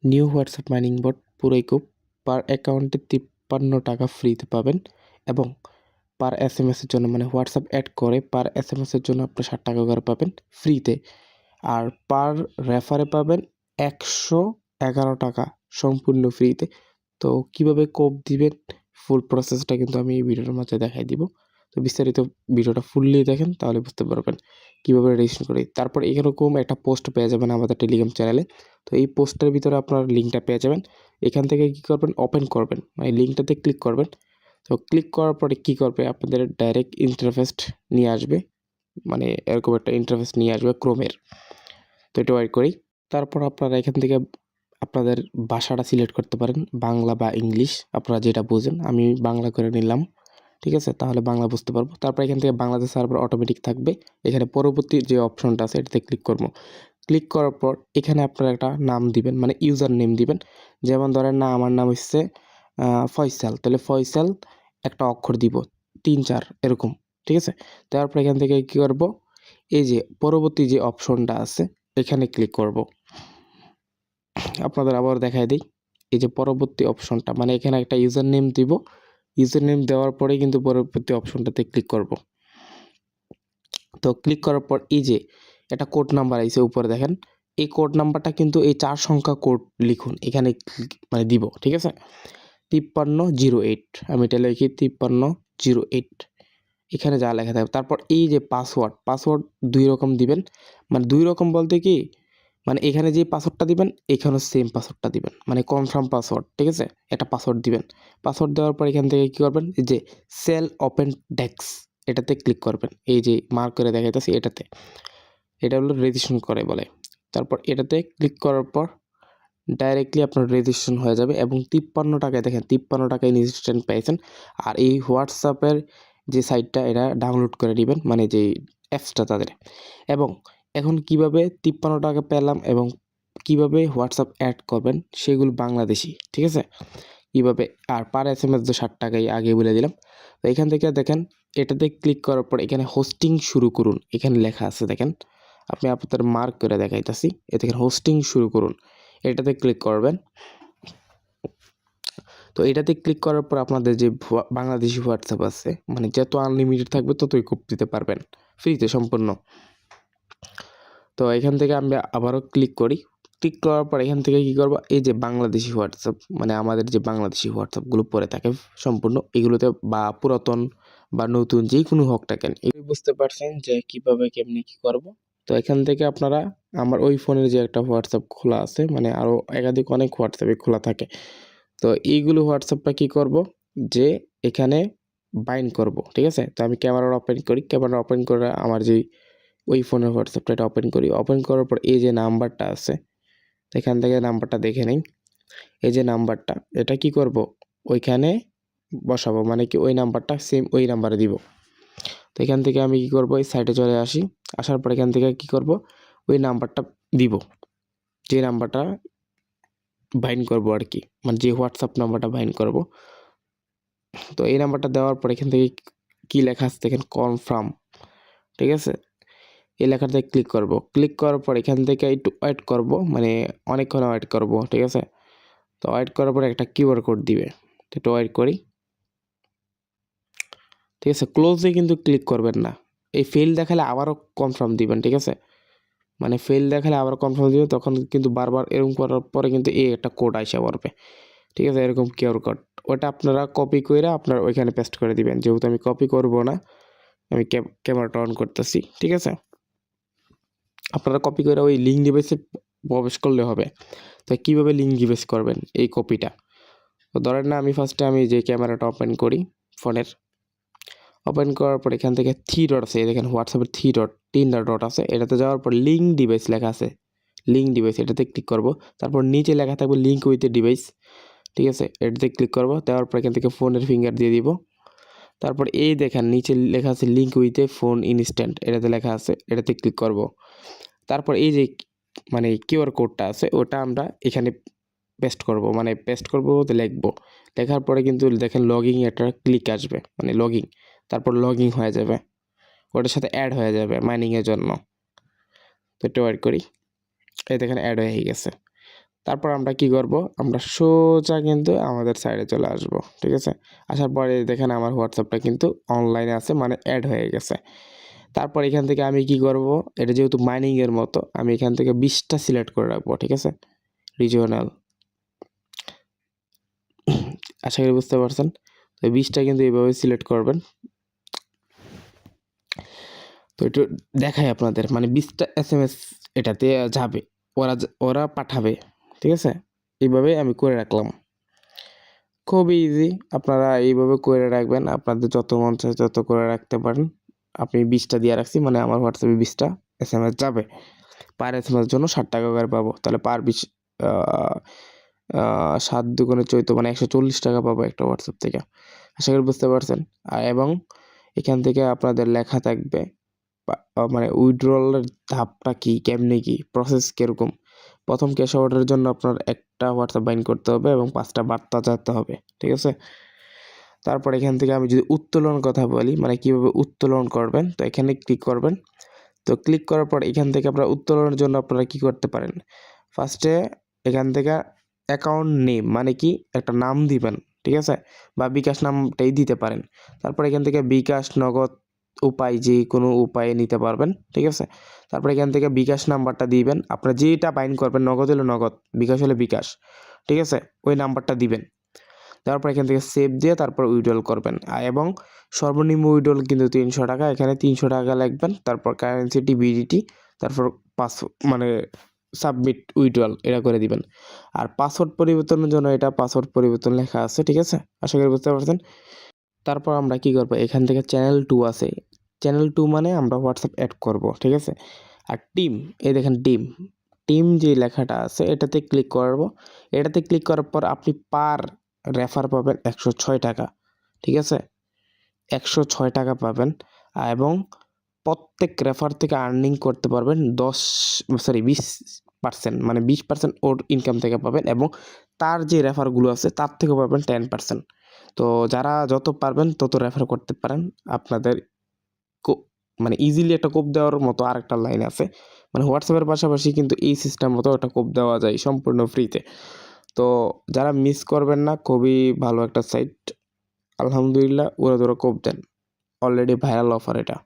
New WhatsApp mining বট পুরোই খুব পার অ্যাকাউন্টে 53 টাকা ফ্রিতে পাবেন এবং পার এসএমএসের জন্য মানে হোয়াটসঅ্যাপ অ্যাড করে পার এসএমএসের জন্য আপনি 60 টাকা করে পাবেন ফ্রিতে। আর পার রেফারে পাবেন 111 টাকা সম্পূর্ণ ফ্রিতে। তো কিভাবে কোড দিবেন ফুল প্রসেসটা কিন্তু আমি এই ভিডিওর মাঝে দেখাই দিব। তো বিস্তারিত ভিডিওটা ফুললি দেখেন তাহলে বুঝতে পারবেন কীভাবে রেজিস্ট্রেশন করি। তারপর এরকম একটা পোস্ট পেয়ে যাবেন আমাদের টেলিগ্রাম চ্যানেলে। তো এই পোস্টের ভিতরে আপনার লিঙ্কটা পেয়ে যাবেন। এখান থেকে কী করবেন, ওপেন করবেন, মানে লিঙ্কটাতে ক্লিক করবেন। তো ক্লিক করার পরে কী করবে, আপনাদের ডাইরেক্ট ইন্টারফেস নিয়ে আসবে, মানে এরকম একটা ইন্টারফেস নিয়ে আসবে ক্রোমের। তো এটা ওয়েট করি। তারপর আপনারা এখান থেকে আপনাদের ভাষাটা সিলেক্ট করতে পারেন, বাংলা বা ইংলিশ, আপনারা যেটা বোঝেন। আমি বাংলা করে নিলাম, ঠিক আছে, তাহলে বাংলা বুঝতে পারবো। তারপর এখান থেকে বাংলাদেশ সার্ভার অটোমেটিক থাকবে। এখানে পরবর্তী যে অপশনটা আছে এটাতে ক্লিক করবো। ক্লিক করার পর এখানে আপনারা একটা নাম দিবেন, মানে ইউজার নেম দিবেন। যেমন ধরেন না, আমার নাম হচ্ছে ফয়সাল, তাহলে ফয়সাল একটা অক্ষর দিব, 3-4 এরকম, ঠিক আছে। তারপর এখান থেকে কী করব, এই যে পরবর্তী যে অপশনটা আছে এখানে ক্লিক করব। আপনাদের আবার দেখাই দিই, এই যে পরবর্তী অপশনটা, মানে এখানে একটা ইউজার নেম দিব। ইউজার নেম দেওয়ার পরে কিন্তু পরবর্তী অপশনটাতে ক্লিক করব। তো ক্লিক করার পর এই যে একটা কোড নাম্বার আইছে উপরে দেখেন, এই কোড নাম্বারটা কিন্তু এই 4 সংখ্যা কোড লিখুন এখানে, মানে দিব, ঠিক আছে। 5308, আমি এটা লিখি 5308, এখানে যা লেখা থাকবে। তারপর এই যে পাসওয়ার্ড 2 রকম দিবেন, মানে 2 রকম বলতে কি, মানে এখানে যে পাসওয়ার্ডটা দিবেন এখানেও সেম পাসওয়ার্ডটা দিবেন, মানে কনফার্ম পাসওয়ার্ড, ঠিক আছে। একটা পাসওয়ার্ড দিবেন। পাসওয়ার্ড দেওয়ার পর এখান থেকে কী করবেন, এই যে সেল ওপেন ডেস্ক এটাতে ক্লিক করবেন। এই যে মার্ক করে দেখাইতেছি এটাতে, এটা হলো রেজিস্ট্রেশন করে বলে। তারপর এটাতে ক্লিক করার পর ডাইরেক্টলি আপনার রেজিস্ট্রেশন হয়ে যাবে এবং 53 টাকায়, দেখেন 53 টাকায় রেজিস্ট্রেশন পেয়েছেন। আর এই হোয়াটসঅ্যাপের যে সাইটটা এটা ডাউনলোড করে নেবেন, মানে যে অ্যাপসটা তাদের। এবং এখন কিভাবে 53 টাকা পেলাম এবং কিভাবে হোয়াটসঅ্যাপ অ্যাড করবেন সেগুলো বাংলাদেশি, ঠিক আছে, কীভাবে। আর পার এসএমএস যে 60 টাকাই আগে বলে দিলাম। তো এখান থেকে দেখেন এটাতে ক্লিক করার পর এখানে হোস্টিং শুরু করুন, এখানে লেখা আছে দেখেন, আপনি আপনাদের মার্ক করে দেখাইতেছি, এ দেখেন হোস্টিং শুরু করুন, এটাতে ক্লিক করবেন। তো এটাতে ক্লিক করার পর আপনাদের যে বাংলাদেশি হোয়াটসঅ্যাপ আছে, মানে যত আনলিমিটেড থাকবে ততই কোড দিতে পারবেন ফ্রিতে সম্পূর্ণ। তো এখান থেকে আমি আবারও ক্লিক করি। ক্লিক করার পর এখান থেকে কী করবো, এই যে বাংলাদেশি হোয়াটসঅ্যাপ, মানে আমাদের যে বাংলাদেশি হোয়াটসঅ্যাপগুলো পড়ে থাকে সম্পূর্ণ, এগুলোতে বা পুরাতন বা নতুন যে কোনো হোক না কেন, এই বুঝতে পারছেন যে কীভাবে কেমনি কী করব। তো এখান থেকে আপনারা আমার ওই ফোনের যে একটা হোয়াটসঅ্যাপ খোলা আছে, মানে আরও একাধিক অনেক হোয়াটসঅ্যাপে খোলা থাকে। তো এইগুলো হোয়াটসঅ্যাপটা কী করব, যে এখানে বাইন্ড করব, ঠিক আছে। তো আমি ক্যামেরা ওপেন করি, ক্যামেরা ওপেন করে আমার যেই ওই ফোনের হোয়াটসঅ্যাপটা এটা ওপেন করি। ওপেন করার পর এই যে নাম্বারটা আছে এখান থেকে নাম্বারটা দেখে নিই। এই যে নাম্বারটা, এটা কি করব, ওইখানে বসাবো, মানে কি ওই নাম্বারটা সেম ওই নাম্বারে দিব। তো এখান থেকে আমি কি করব, এই সাইটে চলে আসি। আসার পর এখান থেকে কি করব, ওই নাম্বারটা দিব, যে নাম্বারটা বাইন্ড করব আর কি, মানে যে হোয়াটসঅ্যাপ নাম্বারটা বাইন্ড করব। তো এই নাম্বারটা দেওয়ার পর এখান থেকে কি লেখা আছে দেখেন, কনফার্ম, ঠিক আছে। এই লেখাতে ক্লিক করব। ক্লিক করার পর এখান থেকে একটু ওয়েট করব, মানে অনেকক্ষণ ওয়েট করব, ঠিক আছে। তো ওয়েট করার পর একটা কিউআর কোড দিবে, তো একটু ওয়েট করি, ঠিক আছে। ক্লোজে কিন্তু ক্লিক করবেন না, এই ফেল দেখালে আবারও কনফার্ম দিবেন, ঠিক আছে। মানে ফেল দেখালে আবার কনফার্ম দিবেন, তখন কিন্তু বারবার এরকম করার পরে কিন্তু এই একটা কোড আইসা পড়বে, ঠিক আছে, এরকম কিউআর কোড। ওটা আপনারা কপি করে আপনার ওইখানে পেস্ট করে দিবেন। যেহেতু আমি কপি করব না, আমি ক্যামেরাটা অন করতেছি, ঠিক আছে। আপনারা কপি করে ওই লিঙ্ক ডিভাইসে প্রবেশ করলে হবে। তো কীভাবে লিঙ্ক ডিভাইস করবেন এই কপিটা, তো ধরেন না আমি ফার্স্টে আমি যে ক্যামেরাটা ওপেন করি ফোনের, ওপেন করার পর এখান থেকে 3 ডট আছে, দেখেন হোয়াটসঅ্যাপের 3 ডট আছে, এটাতে যাওয়ার পর লিঙ্ক ডিভাইস লেখা আছে, লিঙ্ক ডিভাইস এটাতে ক্লিক করব। তারপর নিচে লেখা থাকবে লিঙ্ক উইথ এ ডিভাইস, ঠিক আছে, এটাতে ক্লিক করব। দেওয়ার পর এখান থেকে ফোনের ফিঙ্গার দিয়ে দিব। তারপর এই দেখেন নিচে লেখা আছে link with a phone instant, এটাতে লেখা আছে, এটাতে ক্লিক করব। তারপর এই যে মানে কিউআর কোডটা আছে ওটা আমরা এখানে পেস্ট করব, মানে পেস্ট করব বলতে লিখবো। লেখার পরে কিন্তু দেখেন লগইন একটা ক্লিক আসবে, মানে লগইন, তারপর লগইন হয়ে যাবে, ওটার সাথে অ্যাড হয়ে যাবে মাইনিংয়ের জন্য। তো একটু ওয়েট করি, এই দেখেন অ্যাড হয়ে গেছে। তারপর আমরা কি করব, আমরা সোজা কিন্তু আমাদের সাইডে চলে আসব, ঠিক আছে। আসার পরে দেখেন আমার হোয়াটসঅ্যাপটা কিন্তু অনলাইনে আছে, মানে অ্যাড হয়ে গেছে। তারপর এখান থেকে আমি কি করব, এটা যেহেতু মাইনিংয়ের মতো আমি এখান থেকে 20টা সিলেক্ট করে রাখবো, ঠিক আছে। রিজিওনাল, আশা করি বুঝতে পারছেন। তো 20টা কিন্তু এইভাবে সিলেক্ট করবেন। তো একটু দেখাই আপনাদের, মানে 20টা SMS এটাতে যাবে, ওরা পাঠাবে, ঠিক আছে। এইভাবে আমি করে রাখলাম, খুবই ইজি। আপনারা এইভাবে করে রাখবেন, আপনাদের যত মন চায় তত করে রাখতে পারেন। আপনি 20টা দিয়ে রাখছি, মানে আমার হোয়াটসঅ্যাপে 20টা SMS যাবে। পার SMS জন্য 60 টাকা করে পাবো, তাহলে পার 20 7 দুগুণে 14, মানে 140 টাকা পাবো একটা হোয়াটসঅ্যাপ থেকে। আশা করি বুঝতে পারছেন। এবং এখান থেকে আপনাদের লেখা থাকবে মানে উইথড্রলের ধাপটা কি, কেমনে কি, প্রসেস কিরকম। প্রথম ক্যাশ অর্ডারের জন্য আপনার একটা হোয়াটসঅ্যাপ বাইন্ড করতে হবে এবং 5টা বার্তা যেতে হবে, ঠিক আছে। তারপর এখান থেকে আমি যদি উত্তোলন কথা বলি, মানে কিভাবে উত্তোলন করবেন, তো এখানে ক্লিক করবেন। তো ক্লিক করার পর এখান থেকে আপনারা উত্তোলনের জন্য আপনারা কি করতে পারেন, ফার্স্টে এখান থেকে অ্যাকাউন্ট নেম, মানে কি একটা নাম দিবেন, ঠিক আছে, বা বিকাশ নামটাই দিতে পারেন। তারপর এখান থেকে বিকাশ, নগদ, উপায়, যে কোনো উপায়ে নিতে পারবেন, ঠিক আছে। তারপর এখান থেকে বিকাশ নাম্বারটা দিবেন, আপনারা যেটা বাইন্ড করবেন, নগদ হলে নগদ, বিকাশ হলে বিকাশ, ঠিক আছে, ওই নাম্বারটা দিবেন। তারপর এখান থেকে সেভ দিয়ে তারপর উইথড্রল করবেন। এবং সর্বনিম্ন উইথড্রল কিন্তু 300 টাকা, এখানে 300 টাকা লিখবেন, তারপর কারেন্সিটি বিডিটি, তারপর মানে সাবমিট উইথড্রল এটা করে দিবেন। আর পাসওয়ার্ড পরিবর্তনের জন্য এটা পাসওয়ার্ড পরিবর্তন লেখা আছে, ঠিক আছে, আশা করি বুঝতে পারছেন। তারপর আমরা কি করব, এখান থেকে চ্যানেল 2 আছে, চ্যানেল 2 মানে আমরা হোয়াটসঅ্যাপ অ্যাড করব, ঠিক আছে। আর টিম, এই দেখেন টিম, টিম যে লেখাটা আছে এটাতে ক্লিক করব। এটাতে ক্লিক করার পর আপনি পার রেফার পাবেন 106 টাকা, ঠিক আছে, 106 টাকা পাবেন। এবং প্রত্যেক রেফার থেকে আর্নিং করতে পারবেন 20%, মানে 20% ওর ইনকাম থেকে পাবেন, এবং তার যে রেফারগুলো আছে তার থেকে পাবেন 10%। তো যারা যত পারবেন তত রেফার করতে পারেন। আপনাদের মানে ইজিলি একটা কোপ দেওয়ার মতো আরেকটা লাইন আছে, মানে হোয়াটসঅ্যাপের পাশাপাশি কিন্তু এই সিস্টেম মতো একটা কোপ দেওয়া যায় সম্পূর্ণ ফ্রিতে। তো যারা মিস করবেন না, খুবই ভালো একটা সাইট, আলহামদুলিল্লাহ, ওরা কোপ দেন, অলরেডি ভাইরাল অফার এটা।